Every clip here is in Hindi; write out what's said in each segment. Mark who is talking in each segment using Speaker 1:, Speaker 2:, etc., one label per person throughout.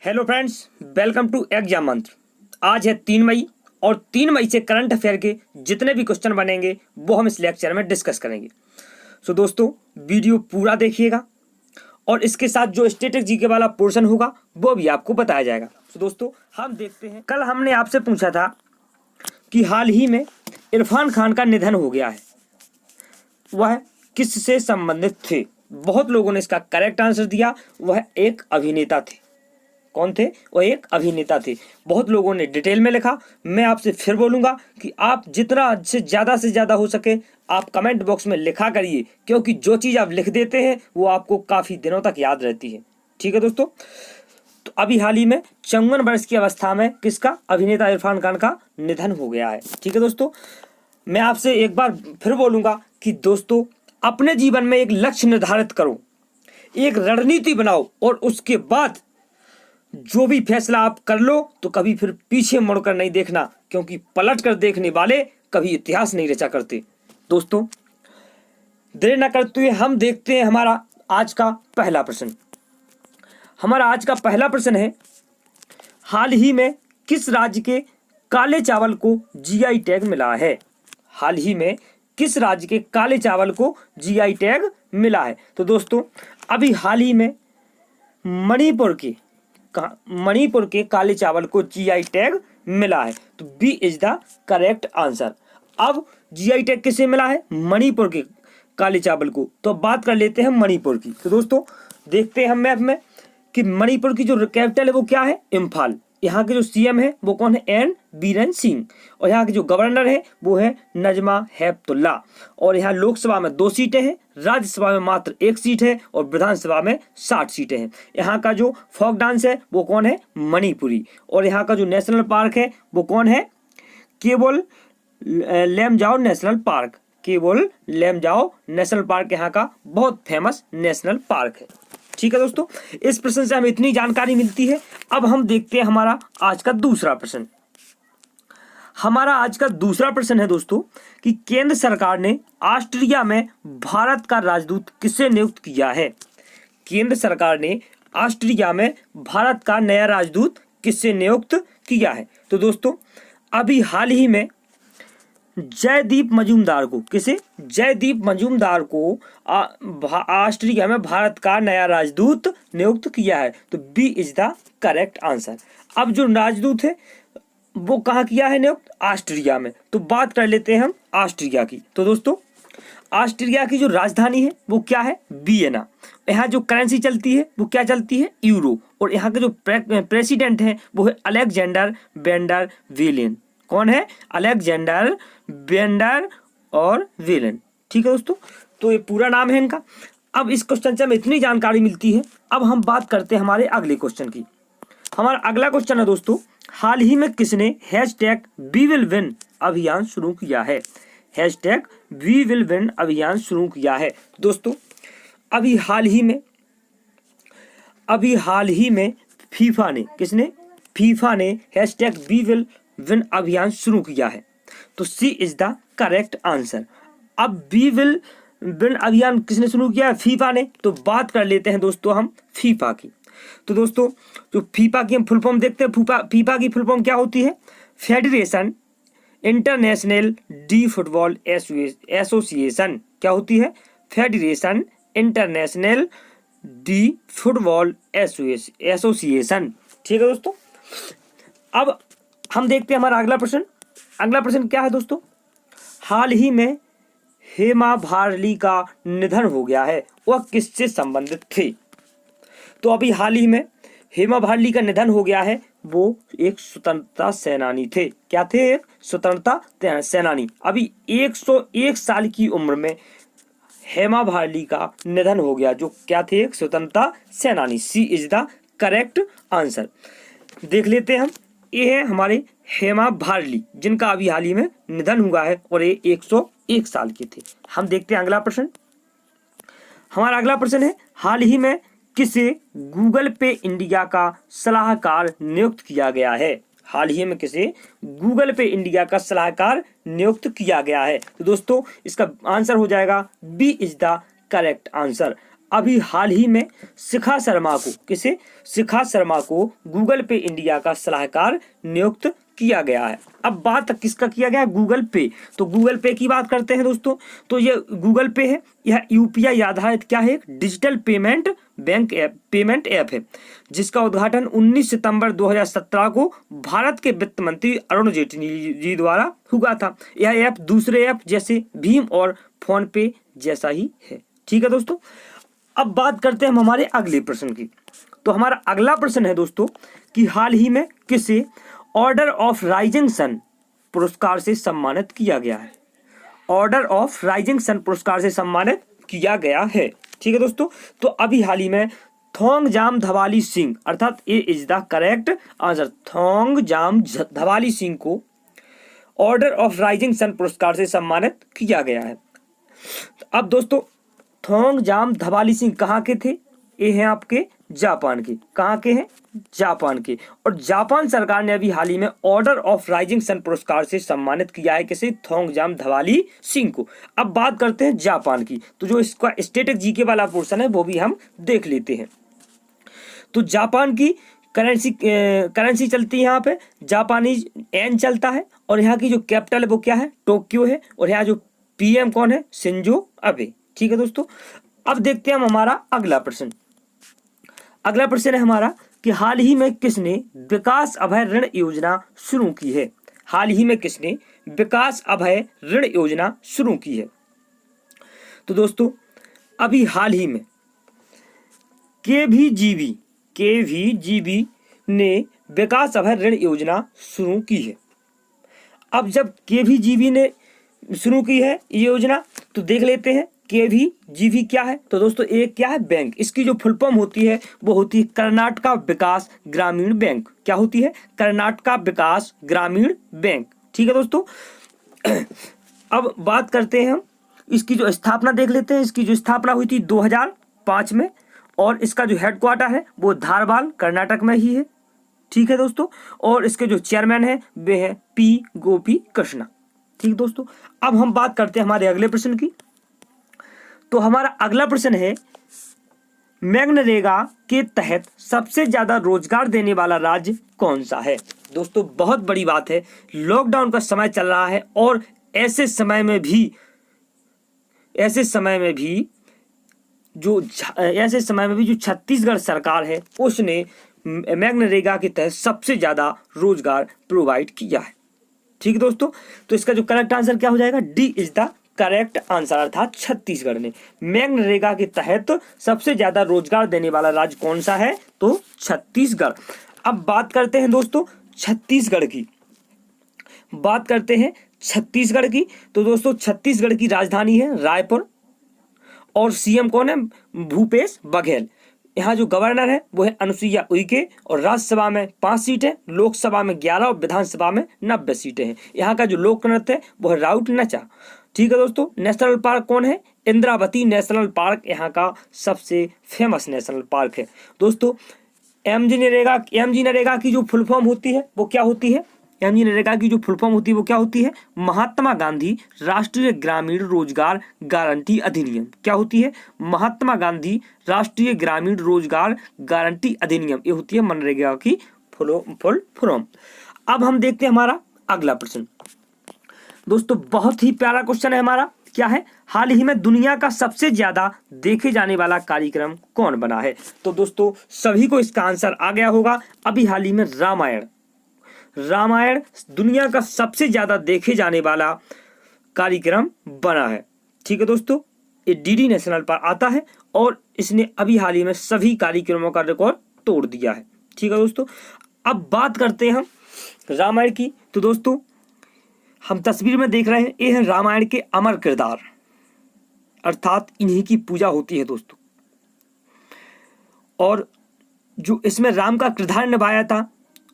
Speaker 1: Hello friends, welcome to exam Mantra. आज है 3 मई और 3 मई से करंट अफेयर के जितने भी क्वेश्चन बनेंगे वो हम इस लेक्चर में डिस्कस करेंगे। सो दोस्तों, वीडियो पूरा देखिएगा और इसके साथ जो स्टैटिक जीके वाला पोर्शन होगा वो भी आपको बताया जाएगा। सो दोस्तों, हम देखते हैं। कल हमने आपसे पूछा था कि हाल ही में इरफान खान का निधन हो गया है, वह किससे संबंधित थे। बहुत लोगों ने इसका करेक्ट आंसर दिया, वह एक अभिनेता थे। कौन थे? वो एक अभिनेता थे। बहुत लोगों ने डिटेल में लिखा। मैं आपसे फिर बोलूंगा कि आप जितना से ज़्यादा हो सके आप कमेंट बॉक्स में लिखा करिए, क्योंकि जो चीज़ आप लिख देते हैं वो आपको काफ़ी दिनों तक याद रहती है। ठीक है दोस्तों, तो अभी हाल ही में 54 वर्ष की अवस्था में किसका? अभिनेता इरफान खान का निधन हो गया है। ठीक है दोस्तों, मैं आपसे एक बार फिर बोलूंगा कि दोस्तों, अपने जीवन में एक लक्ष्य निर्धारित करो, एक रणनीति बनाओ और उसके बाद जो भी फैसला आप कर लो तो कभी फिर पीछे मुड़कर नहीं देखना, क्योंकि पलट कर देखने वाले कभी इतिहास नहीं रचा करते। दोस्तों, देर न करते हुए हम देखते हैं हमारा आज का पहला प्रश्न। हमारा आज का पहला प्रश्न है, हाल ही में किस राज्य के काले चावल को जीआई टैग मिला है? हाल ही में किस राज्य के काले चावल को जीआई टैग मिला है? तो दोस्तों, अभी हाल ही में मणिपुर के काले चावल को जीआई टैग मिला है। तो B is the correct answer. अब जीआई टैग किसे मिला है? मणिपुर के काले चावल को। तो बात कर लेते हैं मणिपुर की। तो दोस्तों, देखते हैं हम मैप में कि मणिपुर की जो कैपिटल है वो क्या है? इम्फाल। यहाँ के जो सीएम है वो कौन है? एन बीरेन सिंह। और यहाँ के जो गवर्नर है वो है नजमा हेपतुल्ला। और यहाँ लोकसभा में 2 सीटें हैं, राज्यसभा में मात्र 1 सीट है और विधानसभा में 60 सीटें हैं। यहाँ का जो फोक डांस है वो कौन है? मणिपुरी। और यहाँ का जो नेशनल पार्क है वो कौन है? केवल लेमजाओ नेशनल पार्क। केवल लेमजाओ नेशनल पार्क यहाँ का बहुत फेमस नेशनल पार्क है। ठीक है दोस्तों, इस प्रश्न से हमें इतनी जानकारी मिलती है। अब हम देखते हैं हमारा आज का दूसरा प्रश्न। हमारा आज का दूसरा प्रश्न है दोस्तों कि केंद्र सरकार ने ऑस्ट्रिया में भारत का राजदूत किसे नियुक्त किया है? केंद्र सरकार ने ऑस्ट्रिया में भारत का नया राजदूत किसे नियुक्त किया है? तो दोस्तों, अभी हाल ही में जयदीप मजूमदार को, किसे? जयदीप मजूमदार को ऑस्ट्रिया में भारत का नया राजदूत नियुक्त किया है। तो B is the correct answer. अब जो राजदूत है वो कहाँ किया है नियुक्त? ऑस्ट्रिया में। तो बात कर लेते हैं हम ऑस्ट्रिया की। तो दोस्तों, ऑस्ट्रिया की जो राजधानी है वो क्या है? वियना। यहाँ जो करेंसी चलती है वो क्या चलती है? यूरो। और यहाँ के जो प्रेसिडेंट हैं वो है अलेक्जेंडर वैन डर बेलेन। कौन है? अलेक्जेंडर वैन डर और बेलेन। ठीक है दोस्तों, तो ये पूरा नाम है इनका। अब इस क्वेश्चन से हमें इतनी जानकारी मिलती है। अब हम बात करते हैं हमारे अगले क्वेश्चन की। हमारा अगला क्वेश्चन है दोस्तों, हाल ही में किसने #वी विल विन अभियान शुरू किया है? #वी विल विन अभियान शुरू किया है। दोस्तों, अभी हाल ही में फीफा ने, किसने? फीफा ने #वी विल विन अभियान शुरू किया है। तो सी इज द करेक्ट आंसर। अब वी विल विन अभियान किसने शुरू किया है? फीफा ने। तो बात कर लेते हैं दोस्तों हम फीफा की। तो दोस्तों, जो फीफा की हम फुल फॉर्म देखते हैं, फीफा की फुल फॉर्म क्या होती है? Federation international D football association. क्या होती है? Federation international D football association. ठीक है दोस्तों, अब हम देखते हैं हमारा अगला प्रश्न। अगला प्रश्न क्या है दोस्तों? हाल ही में हेमा भारली का निधन हो गया है, वह किससे संबंधित थे? तो अभी हाल ही में हेमा भारली का निधन हो गया है, वो एक स्वतंत्रता सेनानी थे। क्या थे? एक स्वतंत्रता सेनानी। अभी 101 साल की उम्र में हेमा भारली का निधन हो गया, जो क्या थे? एक स्वतंत्रता सेनानी। सी इज द करेक्ट आंसर। देख लेते हैं हम, ये है हमारे हेमा भारली, जिनका अभी हाल ही में निधन हुआ है और ये 101 साल के थे। हम देखते हैं अगला प्रश्न। हमारा अगला प्रश्न है, हाल ही में किसे गूगल पे इंडिया का सलाहकार नियुक्त किया गया है? हाल ही में किसे गूगल पे इंडिया का सलाहकार नियुक्त किया गया है? तो दोस्तों, इसका आंसर हो जाएगा B is the correct answer. अभी हाल ही में शिखा शर्मा को शिखा शर्मा को गूगल पे इंडिया का सलाहकार नियुक्त किया गया है। अब बात किसका किया गया है? गूगल पे। तो गूगल पे की बात करते हैं दोस्तों, तो ये गूगल पे है, यह यूपीआई आधारित क्या है? डिजिटल पेमेंट ऐप है, जिसका उद्घाटन 19 सितंबर 2017 को भारत के वित्त मंत्री अरुण जेटली जी द्वारा हुआ था। यह ऐप दूसरे ऐप जैसे भीम और फोन पे जैसा ही है। ठीक है दोस्तों, अब बात करते हैं हम हमारे अगले प्रश्न की। तो हमारा अगला प्रश्न है दोस्तों कि हाल ही में किसे ऑर्डर ऑफ राइजिंग सन पुरस्कार से सम्मानित किया गया है? ऑर्डर ऑफ राइजिंग सन पुरस्कार से सम्मानित किया गया है। ठीक है दोस्तों, तो अभी हाल ही में थोंगजाम धवाली सिंह, अर्थात A is the correct answer, Thongjam Dhawali Singh को ऑर्डर ऑफ राइजिंग सन पुरस्कार से सम्मानित किया गया है। अब दोस्तों थोंगजाम धवाली सिंह कहाँ के थे? ये हैं आपके जापान के। कहाँ के हैं? जापान के। और जापान सरकार ने अभी हाल ही में ऑर्डर ऑफ राइजिंग सन पुरस्कार से सम्मानित किया है किसे? थोंगजाम धवाली सिंह को। अब बात करते हैं जापान की, तो जो इसका स्टैटिक जीके वाला पोर्शन है वो भी हम देख लेते हैं। तो जापान की करेंसी चलती है यहाँ पे जापानीज येन चलता है, और यहाँ की जो कैपिटल है वो क्या है? टोक्यो है, और यहाँ जो पीएम कौन है? Shinzo Abe. ठीक है दोस्तों, अब देखते हैं हम हमारा अगला प्रश्न। अगला प्रश्न है हमारा कि हाल ही में किसने विकास अभय ऋण योजना शुरू की है? हाल ही में किसने विकास अभय ऋण योजना शुरू की है? तो दोस्तों अभी हाल ही में केवीजीबी ने विकास अभय ऋण योजना शुरू की है। अब जब केवीजीबी ने शुरू की है ये योजना, तो देख लेते हैं केवीजीबी क्या है। तो दोस्तों एक क्या है? बैंक। इसकी जो फुल फॉर्म होती है वो होती है कर्नाटका विकास ग्रामीण बैंक। क्या होती है? कर्नाटका विकास ग्रामीण बैंक। ठीक है दोस्तों, अब बात करते हैं हम इसकी जो स्थापना देख लेते हैं। इसकी जो स्थापना हुई थी 2005 में, और इसका जो हेडक्वार्टर है वो धारवाड़ कर्नाटक में ही है। ठीक है दोस्तों, और इसके जो चेयरमैन है वे है पी गोपी कृष्णा। ठीक दोस्तों, अब हम बात करते हैं हमारे अगले प्रश्न की। तो हमारा अगला प्रश्न है मनरेगा के तहत सबसे ज्यादा रोजगार देने वाला राज्य कौन सा है? दोस्तों बहुत बड़ी बात है, लॉकडाउन का समय चल रहा है, और ऐसे समय में भी जो छत्तीसगढ़ सरकार है उसने मनरेगा के तहत सबसे ज्यादा रोजगार प्रोवाइड किया है। ठीक है दोस्तों, तो इसका जो करेक्ट आंसर क्या हो जाएगा? D is the correct answer, अर्थात छत्तीसगढ़ ने मनरेगा के तहत सबसे ज्यादा रोजगार देने वाला राज्य कौन सा है? तो छत्तीसगढ़। अब बात करते हैं दोस्तों छत्तीसगढ़ की। तो दोस्तों छत्तीसगढ़ की राजधानी है रायपुर, और सीएम कौन है? भूपेश बघेल। यहाँ जो गवर्नर है वो है अनुसुईया उइके, और राज्यसभा में 5 सीटें, लोकसभा में 11 और विधानसभा में 90 सीटें हैं। यहाँ का जो लोक नृत्य है वो है राउत नचा। ठीक है दोस्तों, नेशनल पार्क कौन है? इंद्रावती नेशनल पार्क यहाँ का सबसे फेमस नेशनल पार्क है। दोस्तों एमजी नरेगा की जो फुल फॉर्म होती है वो क्या होती है? महात्मा गांधी राष्ट्रीय ग्रामीण रोजगार गारंटी अधिनियम। क्या होती है? महात्मा गांधी राष्ट्रीय ग्रामीण रोजगार गारंटी अधिनियम, ये होती है मनरेगा की फुल फॉर्म। अब हम देखते हैं हमारा अगला प्रश्न। दोस्तों बहुत ही प्यारा क्वेश्चन है हमारा, क्या है? हाल ही में दुनिया का सबसे ज्यादा देखे जाने वाला कार्यक्रम कौन बना है? तो दोस्तों सभी को इसका आंसर आ गया होगा। अभी हाल ही में रामायण दुनिया का सबसे ज्यादा देखे जाने वाला कार्यक्रम बना है। ठीक है दोस्तों, ये डीडी नेशनल पर आता है, और इसने अभी हाल ही में सभी कार्यक्रमों का रिकॉर्ड तोड़ दिया है। ठीक है दोस्तों, अब बात करते हैं हम रामायण की। तो दोस्तों हम तस्वीर में देख रहे हैं, ये है रामायण के अमर किरदार, अर्थात इन्हीं की पूजा होती है दोस्तों। और जो इसमें राम का किरदार निभाया था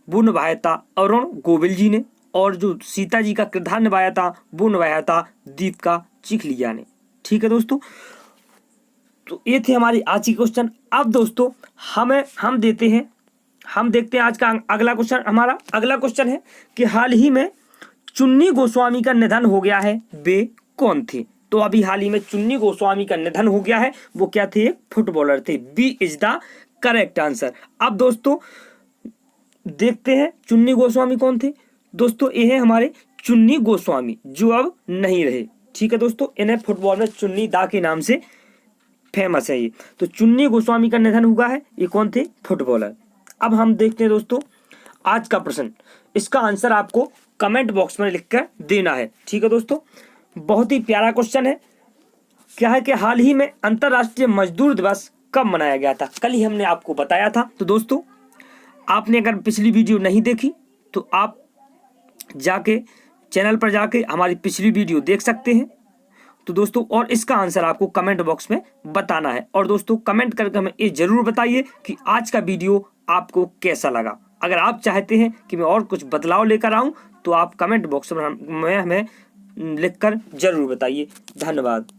Speaker 1: वो निभाया था अरुण गोविल जी ने, और जो सीता जी का किरदार निभाया था वो निभाया था दीपिका चिखलिया ने। ठीक है दोस्तों, तो ये थे हमारी आज की क्वेश्चन। अब दोस्तों हम देखते हैं आज का अगला क्वेश्चन। हमारा अगला क्वेश्चन है कि हाल ही में चुन्नी गोस्वामी का निधन हो गया है, वे कौन थे? तो अभी हाल ही में चुन्नी गोस्वामी का निधन हो गया है। वो क्या थे? एक फुटबॉलर थे। B is the correct answer. अब दोस्तों देखते हैं चुन्नी गोस्वामी कौन थे। दोस्तों ये है हमारे चुन्नी गोस्वामी जो अब नहीं रहे। ठीक है दोस्तों, इन्हें फुटबॉल में चुन्नी दा के नाम से फेमस है ये। तो चुन्नी गोस्वामी का निधन हुआ है। ये कौन थे? फुटबॉलर। अब हम देखते हैं दोस्तों आज का प्रश्न। इसका आंसर आपको कमेंट बॉक्स में लिखकर देना है। ठीक है दोस्तों, बहुत ही प्यारा क्वेश्चन है। क्या है कि हाल ही में अंतर्राष्ट्रीय मजदूर दिवस कब मनाया गया था? कल ही हमने आपको बताया था। तो दोस्तों आपने अगर पिछली वीडियो नहीं देखी तो आप जाके चैनल पर जाके हमारी पिछली वीडियो देख सकते हैं। तो दोस्तों और इसका आंसर आपको कमेंट बॉक्स में बताना है। और दोस्तों कमेंट करके हमें ये जरूर बताइए कि आज का वीडियो आपको कैसा लगा। अगर आप चाहते हैं कि मैं और कुछ बदलाव लेकर आऊं तो आप कमेंट बॉक्स में हमें लिखकर जरूर बताइए। धन्यवाद।